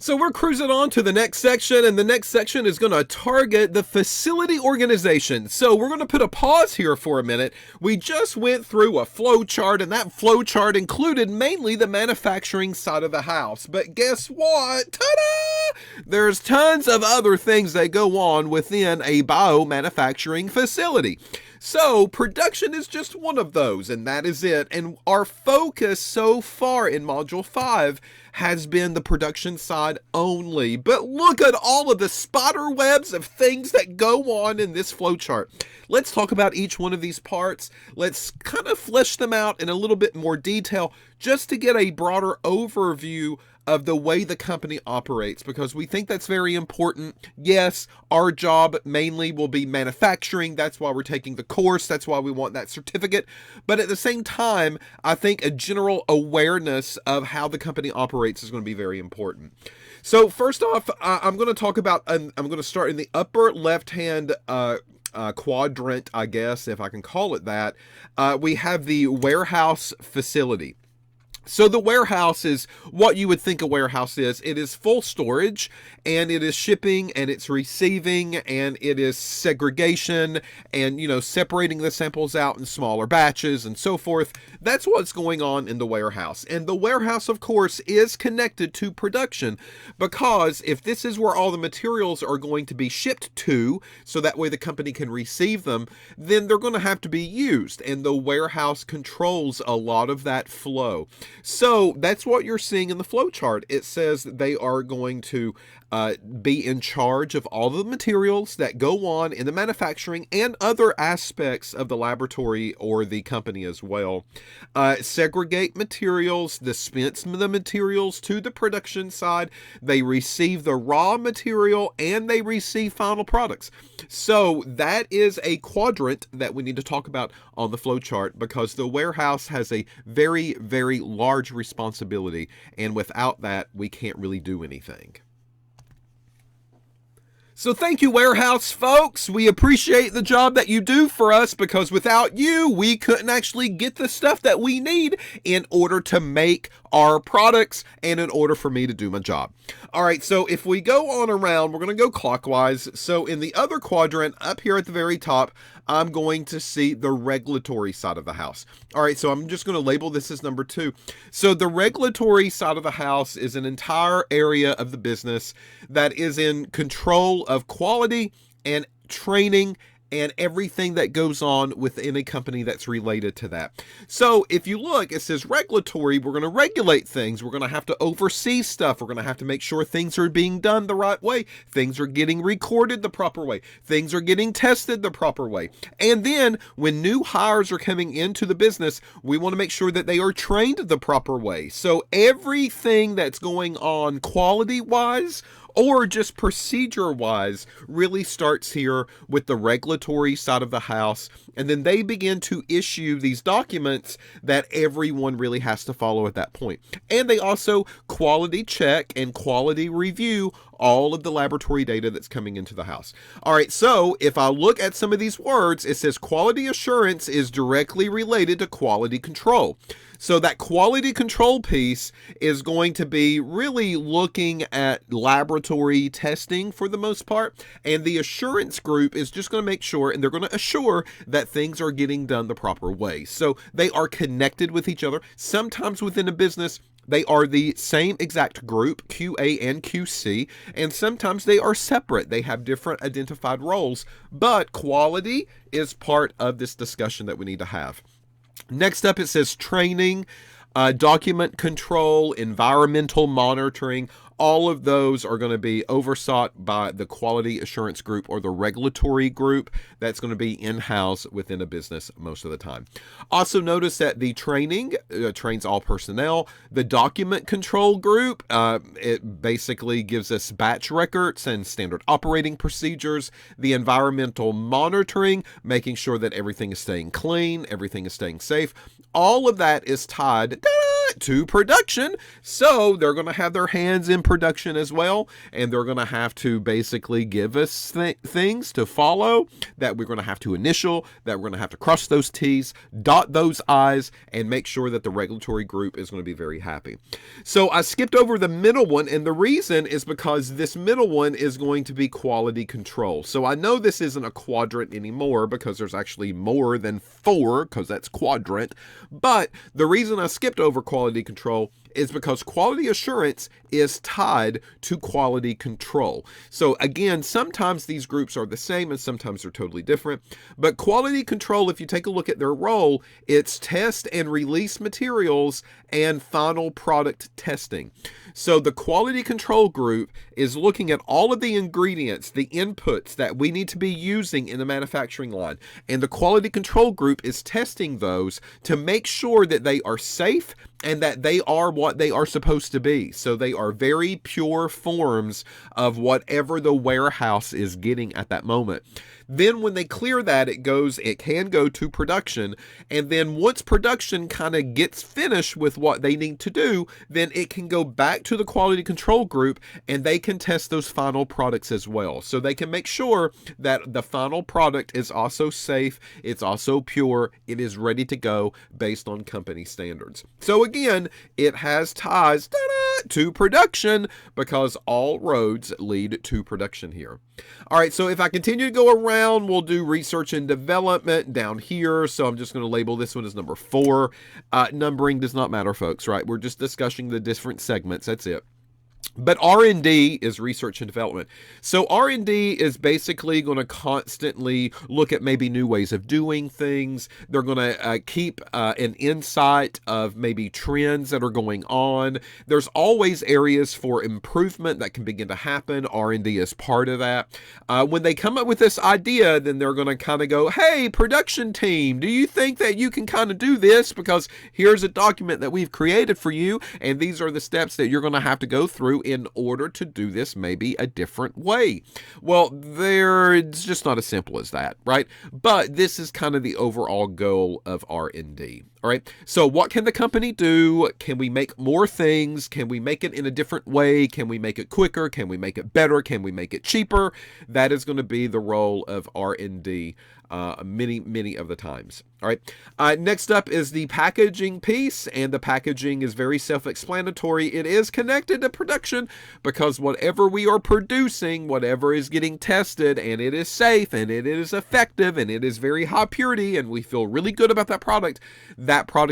So we're cruising on to the next section, and the next section is going to target the facility organization. So we're going to put a pause here for a minute. We just went through a flow chart, and that flow chart included mainly the manufacturing side of the house. But guess what? Ta-da! There's tons of other things that go on within a biomanufacturing facility. So production is just one of those, and that is it. And our focus so far in Module 5 has been the production side only. But look at all of the spider webs of things that go on in this flowchart. Let's talk about each one of these parts. Let's kind of flesh them out in a little bit more detail just to get a broader overview of the way the company operates, because we think that's very important. Yes, our job mainly will be manufacturing. That's why we're taking the course. That's why we want that certificate. But at the same time, I think a general awareness of how the company operates is going to be very important. So first off, I'm going to talk about, I'm going to start in the upper left-hand quadrant, I guess, if I can call it that. We have the warehouse facility. So the warehouse is what you would think a warehouse is. It is full storage, and it is shipping, and it's receiving, and it is segregation, and, separating the samples out in smaller batches and so forth. That's what's going on in the warehouse. And the warehouse, of course, is connected to production, because if this is where all the materials are going to be shipped to, so that way the company can receive them, then they're going to have to be used, and the warehouse controls a lot of that flow. So that's what you're seeing in the flow chart. It says that they are going to be in charge of all the materials that go on in the manufacturing and other aspects of the laboratory or the company as well. Segregate materials, dispense the materials to the production side. They receive the raw material, and they receive final products. So that is a quadrant that we need to talk about on the flow chart, because the warehouse has a very, very large responsibility, and without that, we can't really do anything. So thank you, warehouse folks. We appreciate the job that you do for us, because without you, we couldn't actually get the stuff that we need in order to make our products and in order for me to do my job. All right, so if we go on around, we're going to go clockwise. So in the other quadrant up here at the very top, I'm going to see the regulatory side of the house. All right, so I'm just going to label this as number 2. So the regulatory side of the house is an entire area of the business that is in control of quality and training and everything that goes on within a company that's related to that. So if you look, it says regulatory. We're going to regulate things. We're going to have to oversee stuff. We're going to have to make sure things are being done the right way. Things are getting recorded the proper way. Things are getting tested the proper way. And then when new hires are coming into the business, we want to make sure that they are trained the proper way. So everything that's going on quality-wise or just procedure-wise really starts here with the regulatory side of the house, and then they begin to issue these documents that everyone really has to follow at that point. And they also quality check and quality review all of the laboratory data that's coming into the house. All right, so if I look at some of these words, it says quality assurance is directly related to quality control. So that quality control piece is going to be really looking at laboratory testing for the most part. And the assurance group is just going to make sure, and they're going to assure that things are getting done the proper way. So they are connected with each other. Sometimes within a business, they are the same exact group, QA and QC, and sometimes they are separate. They have different identified roles, but quality is part of this discussion that we need to have. Next up, it says training, document control, environmental monitoring. All of those are going to be overseen by the quality assurance group or the regulatory group that's going to be in-house within a business most of the time. Also notice that the training trains all personnel. The document control group, it basically gives us batch records and standard operating procedures. The environmental monitoring, making sure that everything is staying clean, everything is staying safe. All of that is tied to production. So they're going to have their hands in production as well, and they're going to have to basically give us things to follow that we're going to have to initial, that we're going to have to cross those T's, dot those I's, and make sure that the regulatory group is going to be very happy. So I skipped over the middle one, and the reason is because this middle one is going to be quality control. So I know this isn't a quadrant anymore because there's actually more than 4, because that's quadrant. But the reason I skipped over quality control is because quality assurance is tied to quality control. So again, sometimes these groups are the same and sometimes they're totally different. But quality control, if you take a look at their role, it's test and release materials and final product testing. So the quality control group is looking at all of the ingredients, the inputs that we need to be using in the manufacturing line. And the quality control group is testing those to make sure that they are safe and that they are what they are supposed to be. So they are very pure forms of whatever the warehouse is getting at that moment. Then when they clear that, it can go to production. And then once production kind of gets finished with what they need to do, then it can go back to the quality control group and they can test those final products as well. So they can make sure that the final product is also safe, it's also pure, it is ready to go based on company standards. So again, it has ties to production because all roads lead to production here. All right, so if I continue to go around, we'll do research and development down here. So I'm just going to label this one as number 4. Numbering does not matter, folks, right? We're just discussing the different segments. That's it. But R&D is research and development. So R&D is basically going to constantly look at maybe new ways of doing things. They're going to keep an insight of maybe trends that are going on. There's always areas for improvement that can begin to happen. R&D is part of that. When they come up with this idea, then they're going to kind of go, hey, production team, do you think that you can kind of do this? Because here's a document that we've created for you, and these are the steps that you're going to have to go through in order to do this maybe a different way. Well, it's just not as simple as that, right? But this is kind of the overall goal of R&D. All right. So what can the company do? Can we make more things? Can we make it in a different way? Can we make it quicker? Can we make it better? Can we make it cheaper? That is going to be the role of R&D many of the times. All right. Next up is the packaging piece, and the packaging is very self-explanatory. It is connected to production because whatever we are producing, whatever is getting tested, and it is safe, and it is effective, and it is very high purity, and we feel really good about that product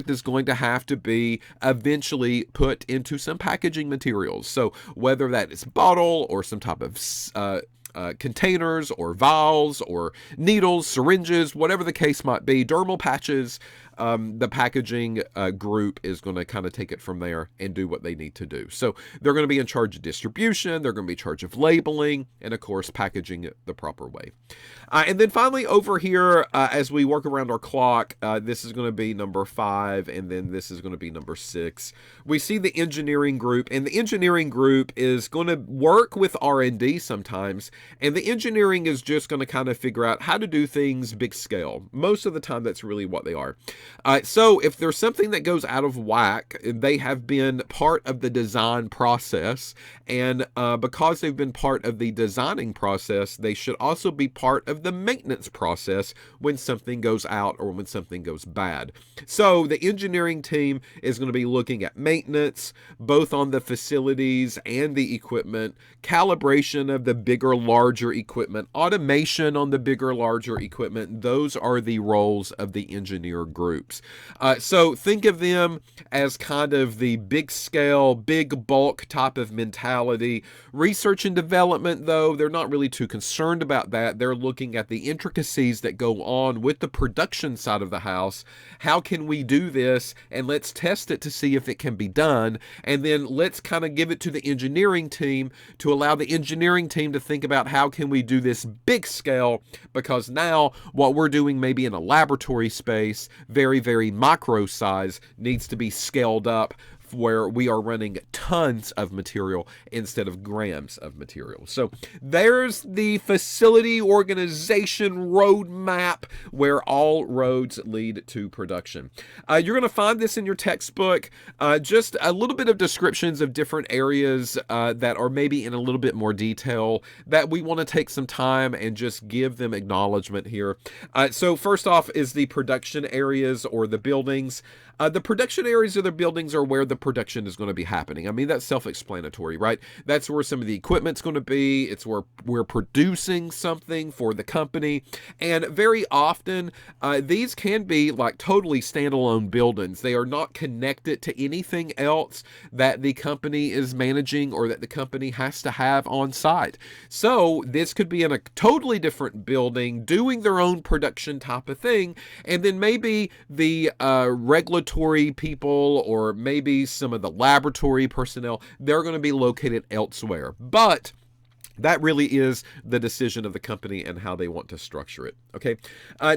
is going to have to be eventually put into some packaging materials. So whether that is bottle or some type of containers or vials or needles, syringes, whatever the case might be, dermal patches, the packaging group is going to kind of take it from there and do what they need to do. So they're going to be in charge of distribution, they're going to be in charge of labeling, and of course packaging it the proper way. And then finally over here, as we work around our clock, this is going to be number 5, and then this is going to be number 6. We see the engineering group, and the engineering group is going to work with R&D sometimes, and the engineering is just going to kind of figure out how to do things big scale. Most of the time, that's really what they are. So if there's something that goes out of whack, they have been part of the design process, and because they've been part of the designing process, they should also be part of the maintenance process when something goes out or when something goes bad. So the engineering team is going to be looking at maintenance, both on the facilities and the equipment, calibration of the bigger, larger equipment, automation on the bigger, larger equipment. Those are the roles of the engineer groups. So think of them as kind of the big scale, big bulk type of mentality. Research and development, though, they're not really too concerned about that. They're looking at the intricacies that go on with the production side of the house. How can we do this? And let's test it to see if it can be done. And then let's kind of give it to the engineering team to allow the engineering team to think about how can we do this big scale, because now what we're doing maybe in a laboratory space, very micro size, needs to be scaled up where we are running tons of material instead of grams of material. So there's the facility organization roadmap where all roads lead to production. You're going to find this in your textbook, just a little bit of descriptions of different areas that are maybe in a little bit more detail that we want to take some time and just give them acknowledgement here. So first off is the production areas or the buildings. The production areas of the buildings are where the production is going to be happening. I mean, that's self-explanatory, right? That's where some of the equipment's going to be. It's where we're producing something for the company. And very often, these can be like totally standalone buildings. They are not connected to anything else that the company is managing or that the company has to have on site. So this could be in a totally different building doing their own production type of thing. And then maybe the regulatory people or maybe some of the laboratory personnel, they're going to be located elsewhere. But that really is the decision of the company and how they want to structure it. Okay.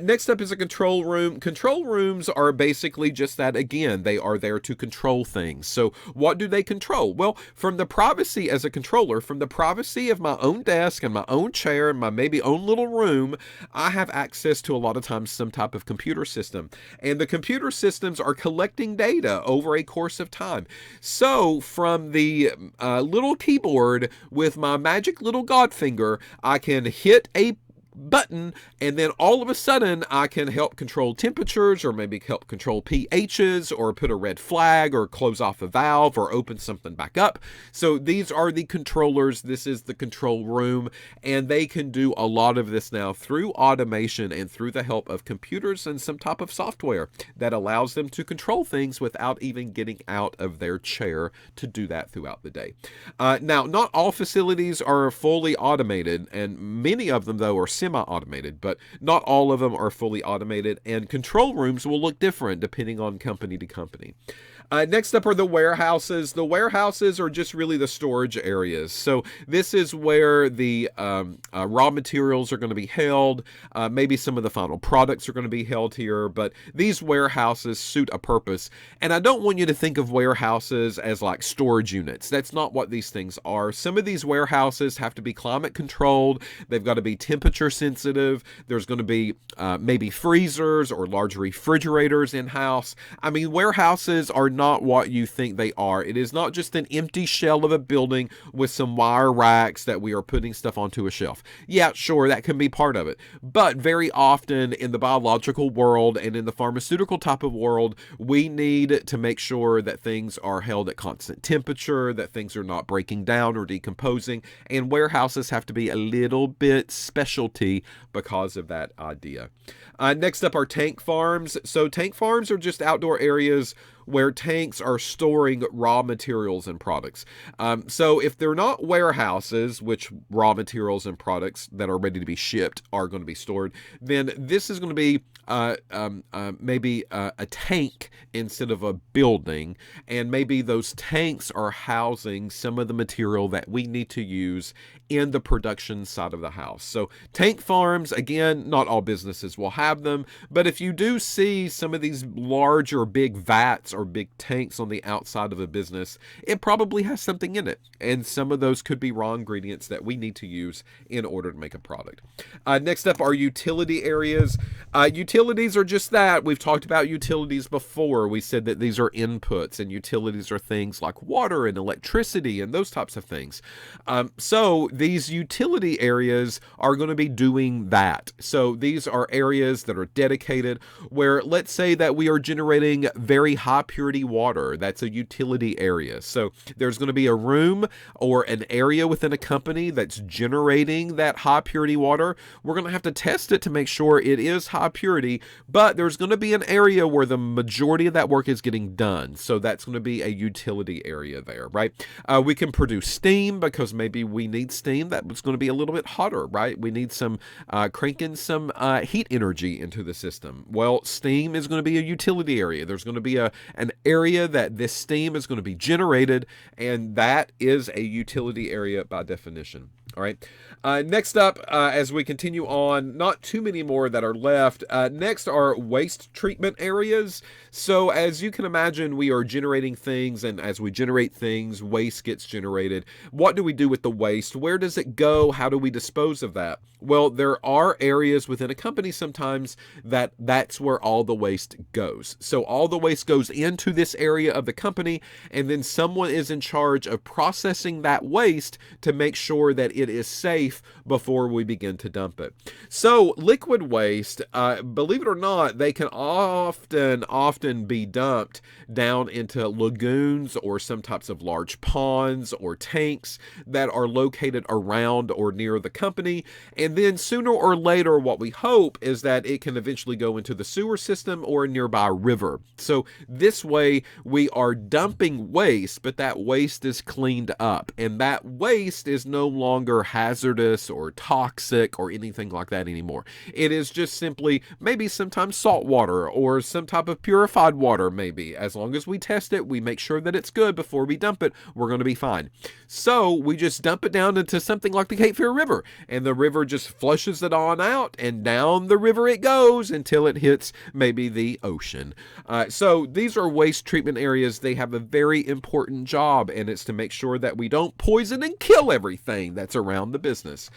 Next up is a control room. Control rooms are basically just that. Again, they are there to control things. So what do they control? Well, from the privacy as a controller, from the privacy of my own desk and my own chair and my maybe own little room, I have access to a lot of times some type of computer system. And the computer systems are collecting data over a course of time. So from the little keyboard with my magic little God finger, I can hit a button and then all of a sudden I can help control temperatures or maybe help control pHs or put a red flag or close off a valve or open something back up. So these are the controllers. This is the control room, and they can do a lot of this now through automation and through the help of computers and some type of software that allows them to control things without even getting out of their chair to do that throughout the day. Now, not all facilities are fully automated, and many of them though are semi-automated, but not all of them are fully automated, and control rooms will look different depending on company to company. Next up are the warehouses. The warehouses are just really the storage areas. So this is where the raw materials are going to be held. Maybe some of the final products are going to be held here, but these warehouses suit a purpose. And I don't want you to think of warehouses as like storage units. That's not what these things are. Some of these warehouses have to be climate controlled. They've got to be temperature sensitive. There's going to be maybe freezers or large refrigerators in-house. I mean, warehouses are not what you think they are. It is not just an empty shell of a building with some wire racks that we are putting stuff onto a shelf. Yeah, sure, that can be part of it. But very often in the biological world and in the pharmaceutical type of world, we need to make sure that things are held at constant temperature, that things are not breaking down or decomposing, and warehouses have to be a little bit specialty because of that idea. Next up are tank farms. So tank farms are just outdoor areas where tanks are storing raw materials and products. So if they're not warehouses, which raw materials and products that are ready to be shipped are going to be stored, then this is going to be maybe a tank instead of a building, and maybe those tanks are housing some of the material that we need to use in the production side of the house. So tank farms, again, not all businesses will have them, but if you do see some of these large or big vats or big tanks on the outside of a business, it probably has something in it, and some of those could be raw ingredients that we need to use in order to make a product. Next up are utility areas. Utilities are just that. We've talked about utilities before. We said that these are inputs, and utilities are things like water and electricity and those types of things. So these utility areas are going to be doing that. So these are areas that are dedicated where, let's say that we are generating very high purity water. That's a utility area. So there's going to be a room or an area within a company that's generating that high purity water. We're going to have to test it to make sure it is high purity, but there's going to be an area where the majority of that work is getting done. So that's going to be a utility area there, right? We can produce steam because maybe we need steam that's going to be a little bit hotter, right? We need some cranking some heat energy into the system. Well, steam is going to be a utility area. There's going to be an area that this steam is going to be generated, and that is a utility area by definition. All right. Next up, as we continue on, not too many more that are left. Next are waste treatment areas. So, as you can imagine, we are generating things, and as we generate things, waste gets generated. What do we do with the waste? Where does it go? How do we dispose of that? Well, there are areas within a company sometimes that's where all the waste goes. So, all the waste goes into this area of the company, and then someone is in charge of processing that waste to make sure that it is safe before we begin to dump it. So liquid waste, believe it or not, they can often be dumped down into lagoons or some types of large ponds or tanks that are located around or near the company. And then sooner or later, what we hope is that it can eventually go into the sewer system or a nearby river. So this way we are dumping waste, but that waste is cleaned up, and that waste is no longer hazardous or toxic or anything like that anymore. It is just simply maybe sometimes salt water or some type of purified water, maybe. As long as we test it, we make sure that it's good before we dump it, we're going to be fine. So we just dump it down into something like the Cape Fear River, and the river just flushes it on out, and down the river it goes until it hits maybe the ocean. So these are waste treatment areas. They have a very important job, and it's to make sure that we don't poison and kill everything that's around the business.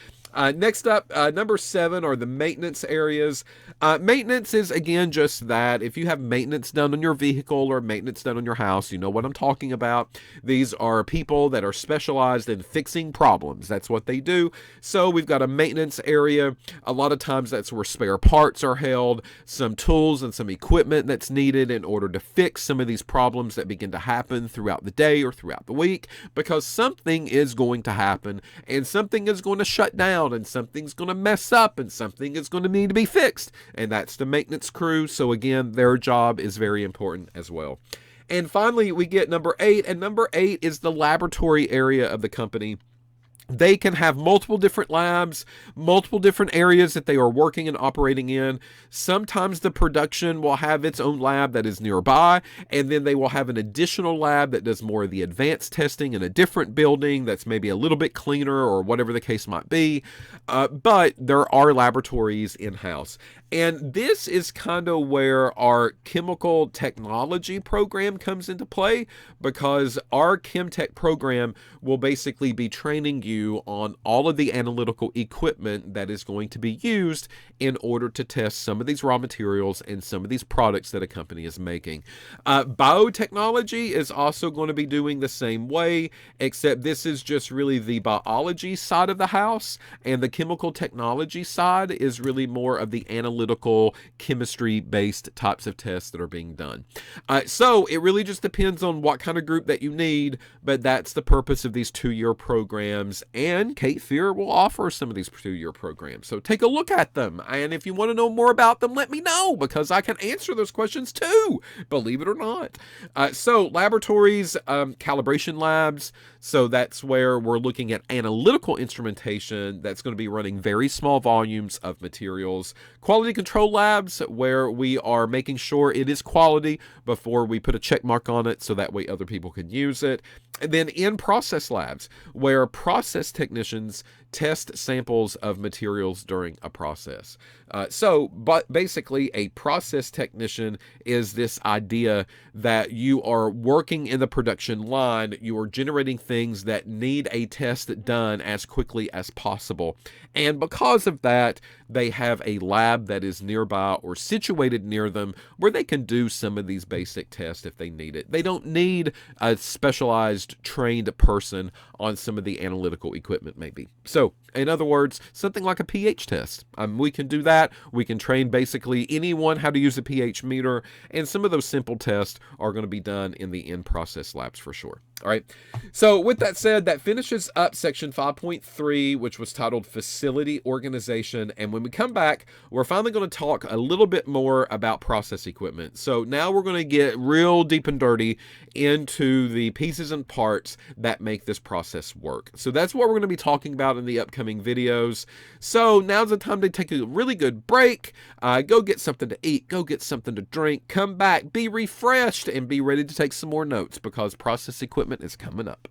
Next up, number 7 are the maintenance areas. Maintenance is, again, just that. If you have maintenance done on your vehicle or maintenance done on your house, you know what I'm talking about. These are people that are specialized in fixing problems. That's what they do. So we've got a maintenance area. A lot of times that's where spare parts are held, some tools and some equipment that's needed in order to fix some of these problems that begin to happen throughout the day or throughout the week, because something is going to happen and something is going to shut down, and something's going to mess up, and something is going to need to be fixed. And that's the maintenance crew. So again, their job is very important as well. And finally, we get number 8, and number 8 is the laboratory area of the company. They can have multiple different labs, multiple different areas that they are working and operating in. Sometimes the production will have its own lab that is nearby, and then they will have an additional lab that does more of the advanced testing in a different building that's maybe a little bit cleaner or whatever the case might be. But there are laboratories in-house. And this is kind of where our chemical technology program comes into play, because our ChemTech program will basically be training you on all of the analytical equipment that is going to be used in order to test some of these raw materials and some of these products that a company is making. Biotechnology is also going to be doing the same way, except this is just really the biology side of the house, and the chemical technology side is really more of the analytical chemistry-based types of tests that are being done. So it really just depends on what kind of group that you need, but that's the purpose of these 2-year programs, and Cape Fear will offer some of these 2-year programs. So take a look at them, and if you want to know more about them, let me know, because I can answer those questions too, believe it or not. So laboratories, calibration labs, so that's where we're looking at analytical instrumentation that's going to be running very small volumes of materials. Quality control labs, where we are making sure it is quality before we put a check mark on it so that way other people can use it. And then in-process labs, where process technicians test samples of materials during a process. But basically, a process technician is this idea that you are working in the production line, you are generating things that need a test done as quickly as possible. And because of that, they have a lab that is nearby or situated near them where they can do some of these basic tests if they need it. They don't need a specialized trained person on some of the analytical equipment maybe. So in other words, something like a pH test. We can do that. We can train basically anyone how to use a pH meter, and some of those simple tests are going to be done in the in-process labs for sure. All right. So with that said, that finishes up section 5.3, which was titled Facility Organization. And when we come back, we're finally going to talk a little bit more about process equipment. So now we're going to get real deep and dirty into the pieces and parts that make this process work. So that's what we're going to be talking about in the upcoming videos. So now's the time to take a really good break. Go get something to eat. Go get something to drink. Come back, be refreshed, and be ready to take some more notes, because process equipment is coming up.